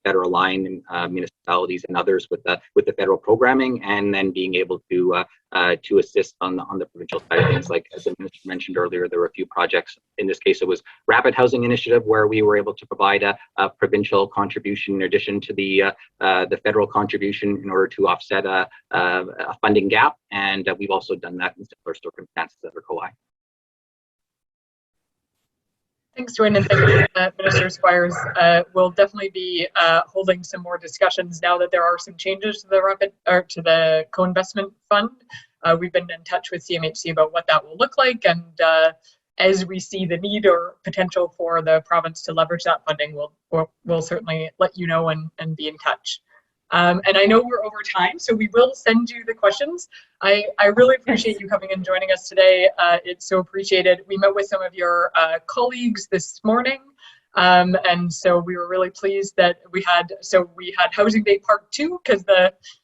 better align municipalities and others with the federal programming, and then being able to assist on the provincial side of things. Like as the Minister mentioned earlier, there were a few projects. In this case, it was Rapid Housing Initiative, where we were able to provide a provincial contribution in addition to the federal contribution in order to offset a funding gap. And we've also done that in similar circumstances under COI. Thanks, Dwayne, and thank you, Minister Squires. We'll definitely be holding some more discussions now that there are some changes to the co-investment fund. We've been in touch with CMHC about what that will look like, and as we see the need or potential for the province to leverage that funding, we'll certainly let you know and be in touch. And I know we're over time, so we will send you the questions. I really appreciate you coming and joining us today. It's so appreciated. We met with some of your colleagues this morning, and so we were really pleased that we had Housing Day Part 2, because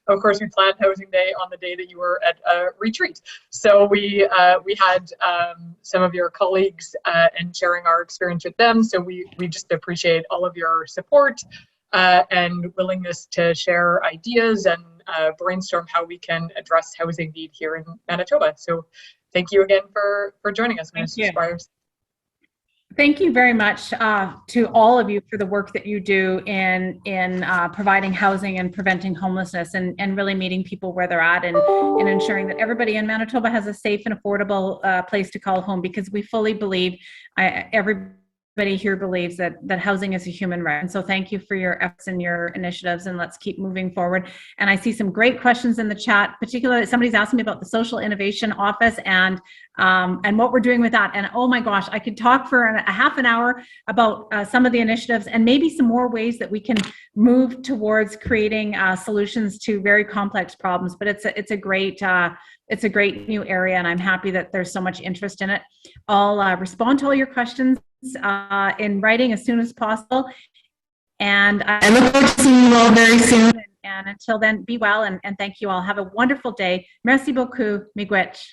of course we planned Housing Day on the day that you were at a retreat. So we had some of your colleagues and sharing our experience with them. So we just appreciate all of your support and willingness to share ideas and brainstorm how we can address housing need here in Manitoba. So thank you again for joining us, Minister Squires. Thank you very much to all of you for the work that you do in providing housing and preventing homelessness and really meeting people where they're at and ensuring that everybody in Manitoba has a safe and affordable place to call home, because we fully believe, everybody here believes that housing is a human right. And so thank you for your efforts and your initiatives, and let's keep moving forward. And I see some great questions in the chat, particularly somebody's asking me about the Social Innovation Office and what we're doing with that. And oh my gosh, I could talk for a half an hour about some of the initiatives and maybe some more ways that we can move towards creating solutions to very complex problems. But it's a great new area, and I'm happy that there's so much interest in it. I'll respond to all your questions in writing as soon as possible. And I look forward to seeing you all very soon. And until then, be well, and thank you all. Have a wonderful day. Merci beaucoup. Miigwech.